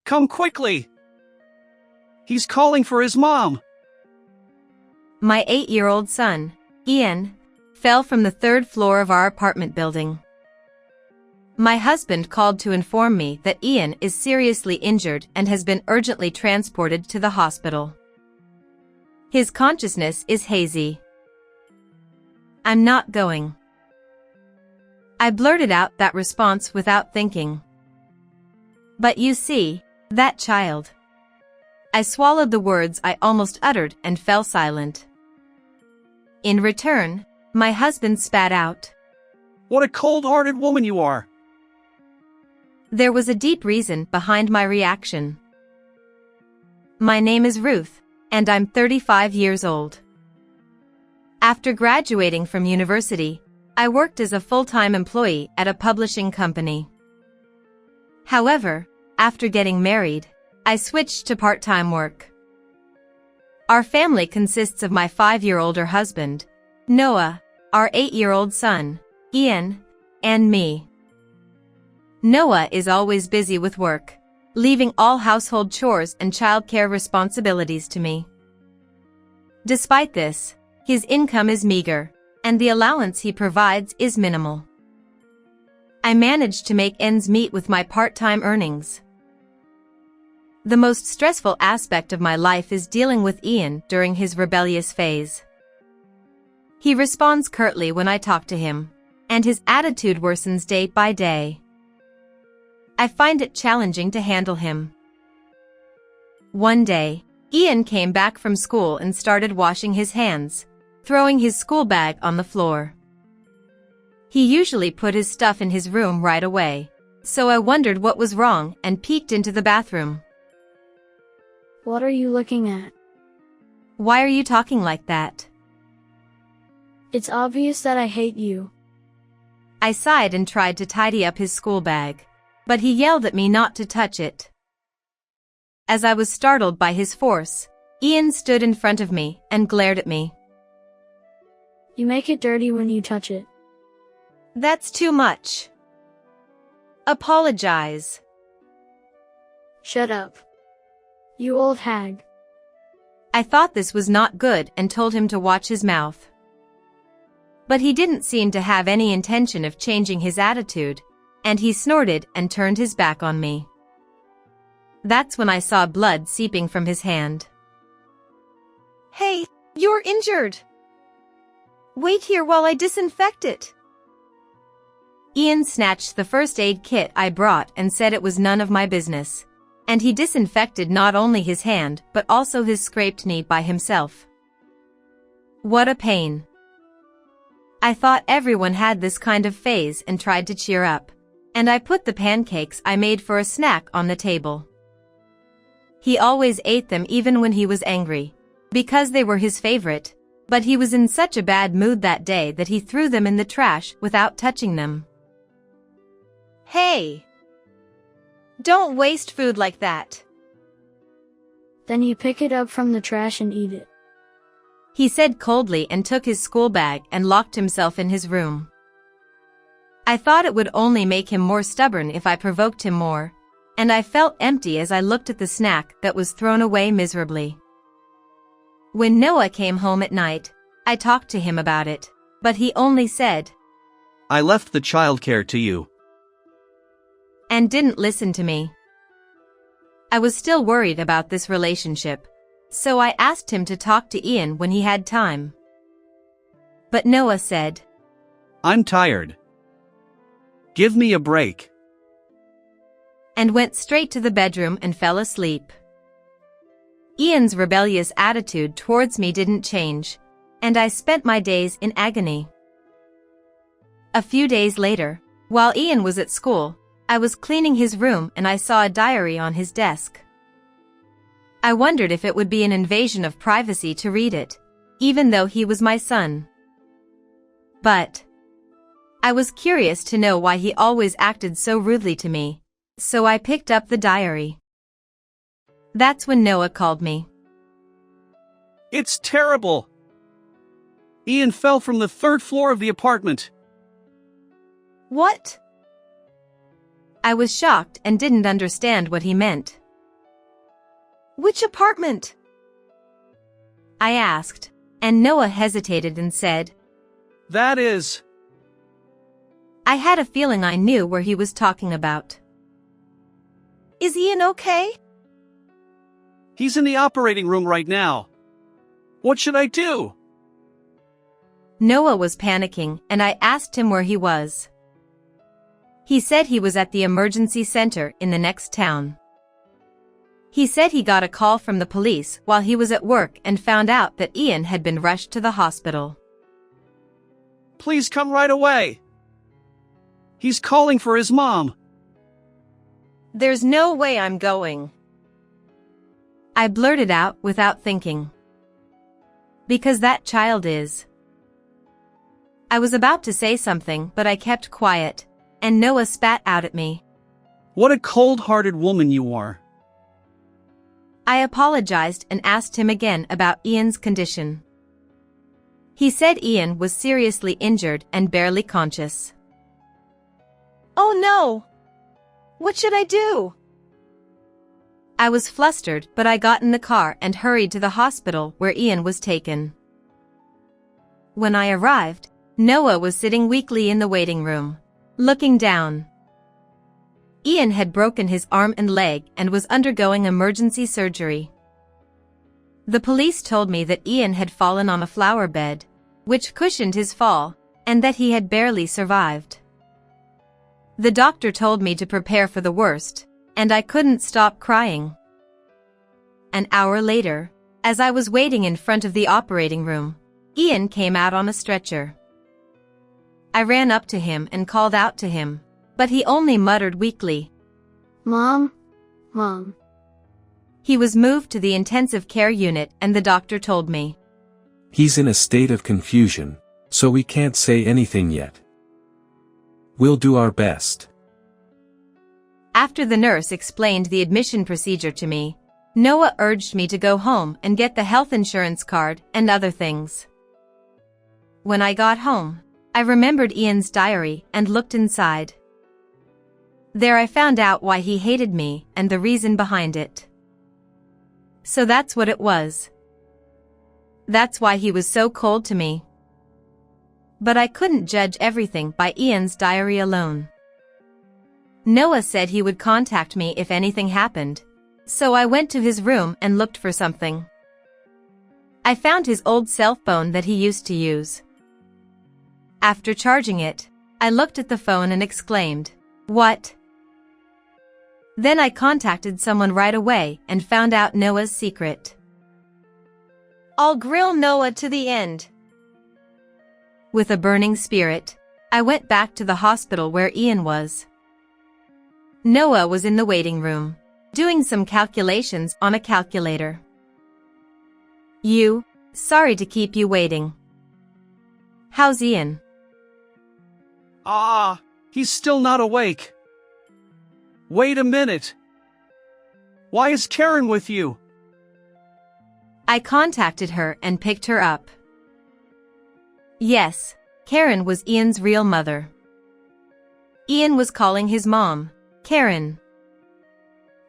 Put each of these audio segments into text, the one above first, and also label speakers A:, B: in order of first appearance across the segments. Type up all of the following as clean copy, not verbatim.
A: Come quickly! He's calling for his mom!
B: My 8-year-old son, Ian, fell from the 3rd floor of our apartment building. My husband called to inform me that Ian is seriously injured and has been urgently transported to the hospital. His consciousness is hazy. I'm not going. I blurted out that response without thinking. But you see, that child. I swallowed the words I almost uttered and fell silent. In return, my husband spat out.
A: What a cold-hearted woman you are!
B: There was a deep reason behind my reaction. My name is Ruth, and I'm 35 years old. After graduating from university, I worked as a full-time employee at a publishing company. However, after getting married, I switched to part-time work. Our family consists of my 5-year-older husband, Noah, our 8-year-old son, Ian, and me. Noah is always busy with work, leaving all household chores and childcare responsibilities to me. Despite this, his income is meager, and the allowance he provides is minimal. I manage to make ends meet with my part-time earnings. The most stressful aspect of my life is dealing with Ian during his rebellious phase. He responds curtly when I talk to him, and his attitude worsens day by day. I find it challenging to handle him. One day, Ian came back from school and started washing his hands, throwing his school bag on the floor. He usually put his stuff in his room right away, so I wondered what was wrong and peeked into the bathroom.
C: What are you looking at?
B: Why are you talking like that?
C: It's obvious that I hate you.
B: I sighed and tried to tidy up his school bag, but he yelled at me not to touch it. As I was startled by his force, Ian stood in front of me and glared at me.
C: You make it dirty when you touch it.
B: That's too much. Apologize.
C: Shut up. You old hag.
B: I thought this was not good and told him to watch his mouth. But he didn't seem to have any intention of changing his attitude, and he snorted and turned his back on me. That's when I saw blood seeping from his hand. Hey, you're injured. Wait here while I disinfect it. Ian snatched the first aid kit I brought and said it was none of my business, and he disinfected not only his hand but also his scraped knee by himself. What a pain. I thought everyone had this kind of phase and tried to cheer up, and I put the pancakes I made for a snack on the table. He always ate them even when he was angry, because they were his favorite, but he was in such a bad mood that day that he threw them in the trash without touching them. Hey! Don't waste food like that.
C: Then you pick it up from the trash and eat it.
B: He said coldly and took his school bag and locked himself in his room. I thought it would only make him more stubborn if I provoked him more, and I felt empty as I looked at the snack that was thrown away miserably. When Noah came home at night, I talked to him about it, but he only said,
A: I left the childcare to you.
B: And didn't listen to me. I was still worried about this relationship, so I asked him to talk to Ian when he had time. But Noah said,
A: I'm tired. Give me a break.
B: And went straight to the bedroom and fell asleep. Ian's rebellious attitude towards me didn't change, and I spent my days in agony. A few days later, while Ian was at school, I was cleaning his room and I saw a diary on his desk. I wondered if it would be an invasion of privacy to read it, even though he was my son. But I was curious to know why he always acted so rudely to me, so I picked up the diary. That's when Noah called me.
A: It's terrible. Ian fell from the 3rd floor of the apartment.
B: What? I was shocked and didn't understand what he meant. Which apartment? I asked, and Noah hesitated and said,
A: That is.
B: I had a feeling I knew where he was talking about. Is Ian okay?
A: He's in the operating room right now. What should I do?
B: Noah was panicking, and I asked him where he was. He said he was at the emergency center in the next town. He said he got a call from the police while he was at work and found out that Ian had been rushed to the hospital.
A: Please come right away. He's calling for his mom.
B: There's no way I'm going. I blurted out without thinking. Because that child is. I was about to say something, but I kept quiet, and Noah spat out at me.
A: What a cold-hearted woman you are.
B: I apologized and asked him again about Ian's condition. He said Ian was seriously injured and barely conscious. Oh no! What should I do? I was flustered, but I got in the car and hurried to the hospital where Ian was taken. When I arrived, Noah was sitting weakly in the waiting room, looking down. Ian had broken his arm and leg and was undergoing emergency surgery. The police told me that Ian had fallen on a flower bed, which cushioned his fall, and that he had barely survived. The doctor told me to prepare for the worst, and I couldn't stop crying. An hour later, as I was waiting in front of the operating room, Ian came out on a stretcher. I ran up to him and called out to him, but he only muttered weakly,
C: Mom? Mom.
B: He was moved to the intensive care unit and the doctor told me.
D: He's in a state of confusion, so we can't say anything yet. We'll do our best.
B: After the nurse explained the admission procedure to me, Noah urged me to go home and get the health insurance card and other things. When I got home, I remembered Ian's diary and looked inside. There I found out why he hated me and the reason behind it. So that's what it was. That's why he was so cold to me. But I couldn't judge everything by Ian's diary alone. Noah said he would contact me if anything happened, so I went to his room and looked for something. I found his old cell phone that he used to use. After charging it, I looked at the phone and exclaimed, "What?" Then I contacted someone right away and found out Noah's secret. I'll grill Noah to the end. With a burning spirit, I went back to the hospital where Ian was. Noah was in the waiting room, doing some calculations on a calculator. Sorry to keep you waiting. How's Ian?
A: He's still not awake. Wait a minute. Why is Karen with you?
B: I contacted her and picked her up. Yes, Karen was Ian's real mother. Ian was calling his mom, Karen.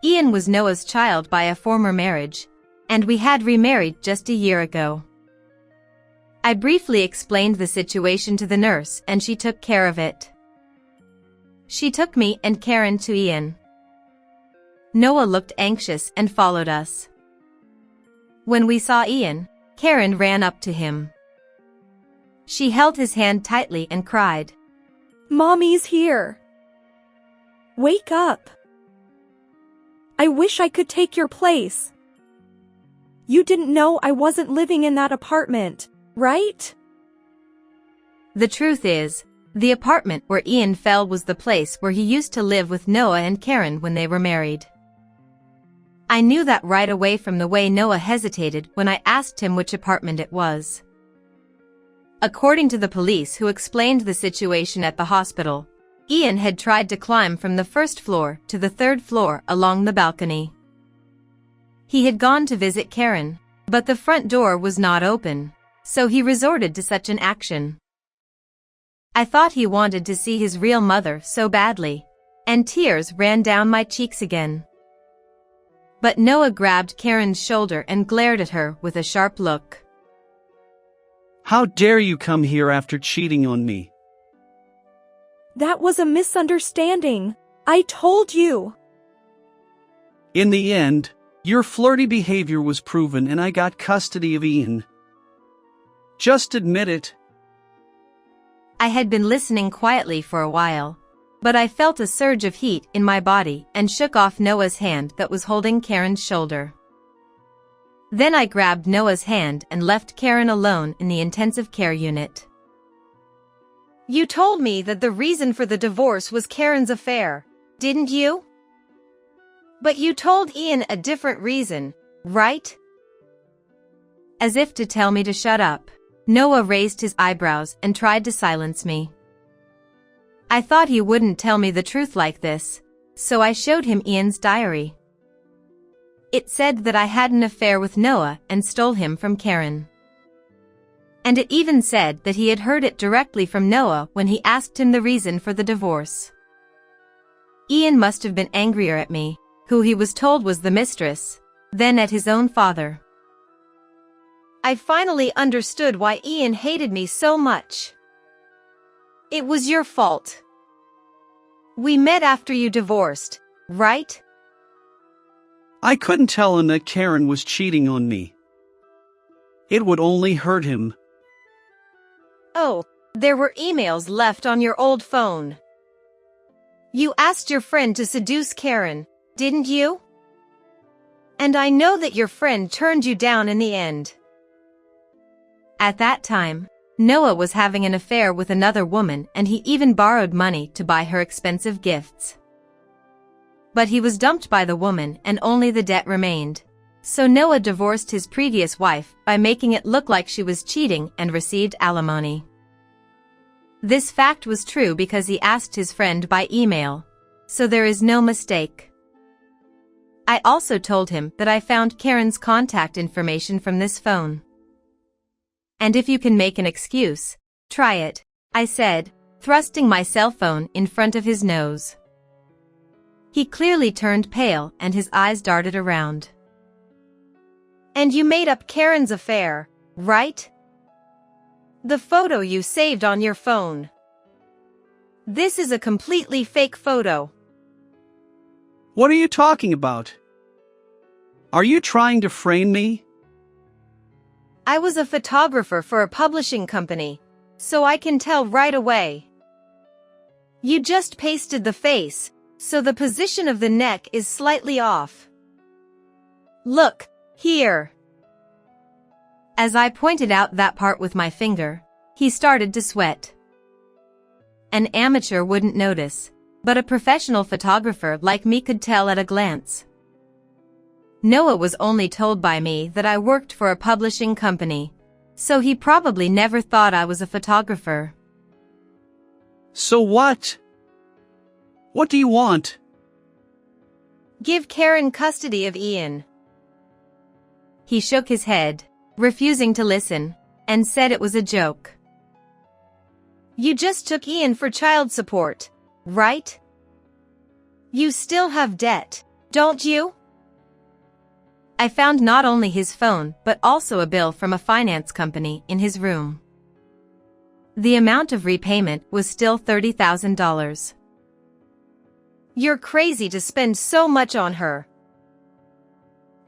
B: Ian was Noah's child by a former marriage, and we had remarried just a year ago. I briefly explained the situation to the nurse and she took care of it. She took me and Karen to Ian. Noah looked anxious and followed us. When we saw Ian, Karen ran up to him. She held his hand tightly and cried,
E: Mommy's here. Wake up. I wish I could take your place. You didn't know I wasn't living in that apartment, right?
B: The truth is, the apartment where Ian fell was the place where he used to live with Noah and Karen when they were married. I knew that right away from the way Noah hesitated when I asked him which apartment it was. According to the police who explained the situation at the hospital, Ian had tried to climb from the first floor to the third floor along the balcony. He had gone to visit Karen, but the front door was not open, so he resorted to such an action. I thought he wanted to see his real mother so badly, and tears ran down my cheeks again. But Noah grabbed Karen's shoulder and glared at her with a sharp look.
A: How dare you come here after cheating on me?
E: That was a misunderstanding. I told you.
A: In the end, your flirty behavior was proven and I got custody of Ian. Just admit it.
B: I had been listening quietly for a while, but I felt a surge of heat in my body and shook off Noah's hand that was holding Karen's shoulder. Then I grabbed Noah's hand and left Karen alone in the intensive care unit. You told me that the reason for the divorce was Karen's affair, didn't you? But you told Ian a different reason, right? As if to tell me to shut up, Noah raised his eyebrows and tried to silence me. I thought he wouldn't tell me the truth like this, so I showed him Ian's diary. It said that I had an affair with Noah and stole him from Karen. And it even said that he had heard it directly from Noah when he asked him the reason for the divorce. Ian must have been angrier at me, who he was told was the mistress, than at his own father. I finally understood why Ian hated me so much. It was your fault. We met after you divorced, right?
A: I couldn't tell him that Karen was cheating on me. It would only hurt him.
B: Oh, there were emails left on your old phone. You asked your friend to seduce Karen, didn't you? And I know that your friend turned you down in the end. At that time, Noah was having an affair with another woman and he even borrowed money to buy her expensive gifts. But he was dumped by the woman and only the debt remained. So Noah divorced his previous wife by making it look like she was cheating and received alimony. This fact was true because he asked his friend by email, so there is no mistake. I also told him that I found Karen's contact information from this phone. And if you can make an excuse, try it, I said, thrusting my cell phone in front of his nose. He clearly turned pale and his eyes darted around. And you made up Karen's affair, right? The photo you saved on your phone. This is a completely fake photo.
A: What are you talking about? Are you trying to frame me?
B: I was a photographer for a publishing company, so I can tell right away. You just pasted the face, so the position of the neck is slightly off. Look, here. As I pointed out that part with my finger, he started to sweat. An amateur wouldn't notice, but a professional photographer like me could tell at a glance. Noah was only told by me that I worked for a publishing company, so he probably never thought I was a photographer.
A: So what? What do you want?
B: Give Karen custody of Ian. He shook his head, refusing to listen, and said it was a joke. You just took Ian for child support, right? You still have debt, don't you? I found not only his phone but also a bill from a finance company in his room. The amount of repayment was still $30,000. You're crazy to spend so much on her.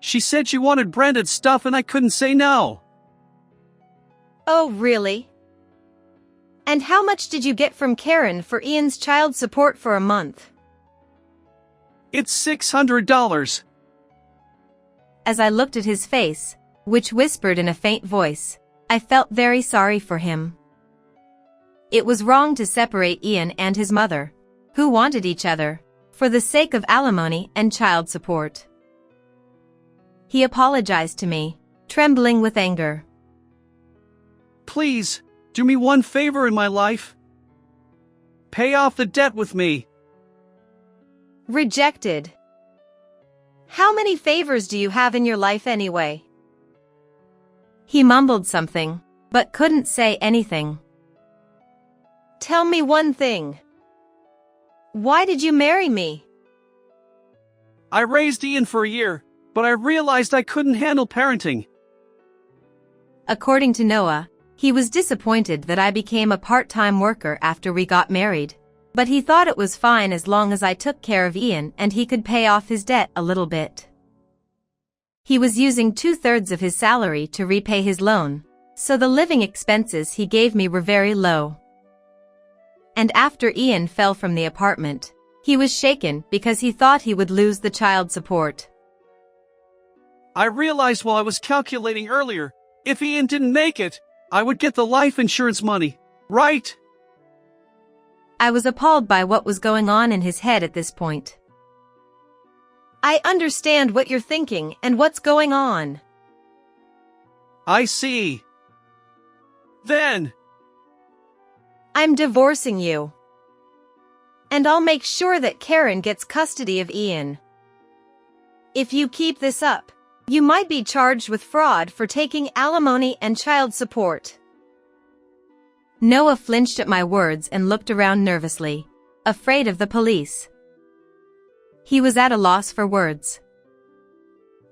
A: She said she wanted branded stuff and I couldn't say no.
B: Oh, really? And how much did you get from Karen for Ian's child support for a month?
A: It's $600.
B: As I looked at his face, which whispered in a faint voice, I felt very sorry for him. It was wrong to separate Ian and his mother, who wanted each other, for the sake of alimony and child support. He apologized to me, trembling with anger.
A: Please, do me one favor in my life. Pay off the debt with me.
B: Rejected. How many favors do you have in your life anyway? He mumbled something, but couldn't say anything. Tell me one thing. Why did you marry me?
A: I raised Ian for a year, but I realized I couldn't handle parenting.
B: According to Noah, he was disappointed that I became a part-time worker after we got married, but he thought it was fine as long as I took care of Ian and he could pay off his debt a little bit. He was using 2/3 of his salary to repay his loan, so the living expenses he gave me were very low. And after Ian fell from the apartment, he was shaken because he thought he would lose the child support.
A: I realized while I was calculating earlier, if Ian didn't make it, I would get the life insurance money, right?
B: I was appalled by what was going on in his head at this point. I understand what you're thinking and what's going on.
A: I see. Then,
B: I'm divorcing you. And I'll make sure that Karen gets custody of Ian. If you keep this up, you might be charged with fraud for taking alimony and child support. Noah flinched at my words and looked around nervously, afraid of the police. He was at a loss for words.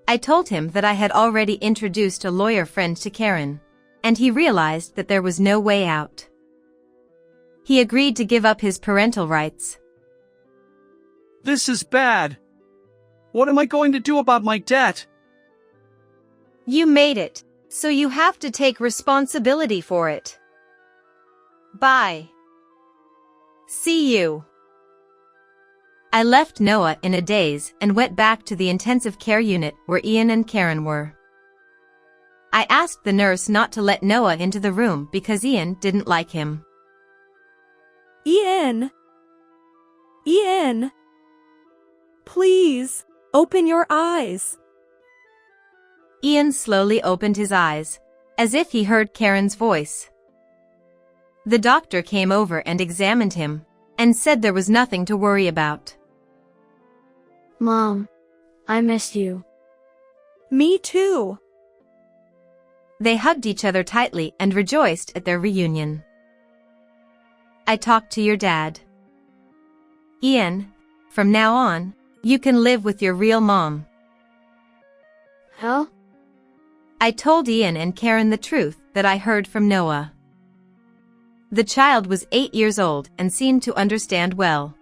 B: I told him that I had already introduced a lawyer friend to Karen, and he realized that there was no way out. He agreed to give up his parental rights.
A: this is bad. What am I going to do about my debt?
B: You made it, so you have to take responsibility for it. Bye. See you. I left Noah in a daze and went back to the intensive care unit where Ian and Karen were. I asked the nurse not to let Noah into the room because Ian didn't like him.
E: Ian! Ian! Please, open your eyes.
B: Ian slowly opened his eyes, as if he heard Karen's voice. The doctor came over and examined him, and said there was nothing to worry about.
C: Mom, I missed you.
E: Me too.
B: They hugged each other tightly and rejoiced at their reunion. I talked to your dad. Ian, from now on, you can live with your real mom.
C: Hell?
B: I told Ian and Karen the truth that I heard from Noah. The child was 8 years old and seemed to understand well.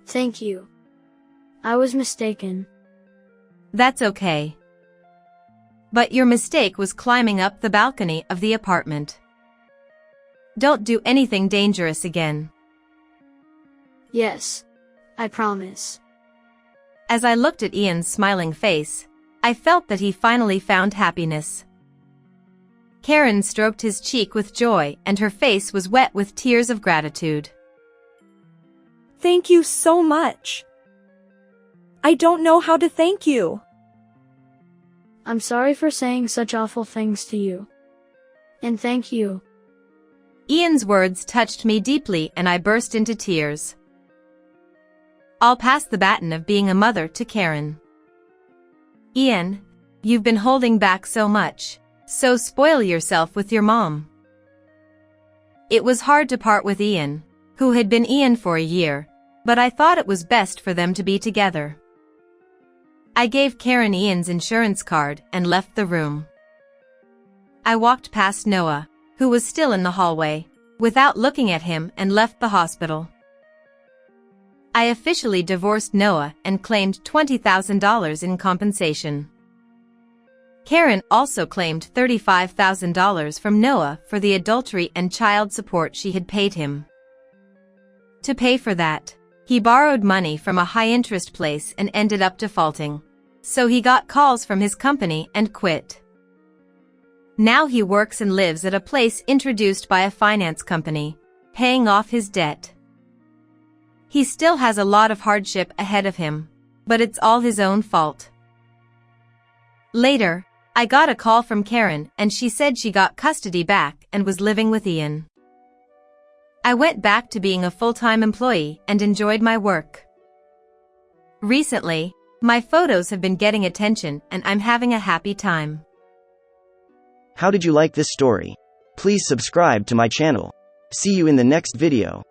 C: Thank you. I was mistaken.
B: That's okay. But your mistake was climbing up the balcony of the apartment. Don't do anything dangerous again.
C: Yes, I promise.
B: As I looked at Ian's smiling face, I felt that he finally found happiness. Karen stroked his cheek with joy and her face was wet with tears of gratitude.
E: Thank you so much. I don't know how to thank you.
C: I'm sorry for saying such awful things to you. And thank you.
B: Ian's words touched me deeply and I burst into tears. I'll pass the baton of being a mother to Karen. Ian, you've been holding back so much, so spoil yourself with your mom. It was hard to part with Ian, who had been Ian for a year, but I thought it was best for them to be together. I gave Karen Ian's insurance card and left the room. I walked past Noah, who was still in the hallway, without looking at him and left the hospital. I officially divorced Noah and claimed $20,000 in compensation. Karen also claimed $35,000 from Noah for the adultery and child support she had paid him. To pay for that, he borrowed money from a high-interest place and ended up defaulting. So he got calls from his company and quit. Now he works and lives at a place introduced by a finance company, paying off his debt. He still has a lot of hardship ahead of him, but it's all his own fault. Later, I got a call from Karen and she said she got custody back and was living with Ian. I went back to being a full-time employee and enjoyed my work. Recently, my photos have been getting attention and I'm having a happy time.
F: How did you like this story? Please subscribe to my channel. See you in the next video.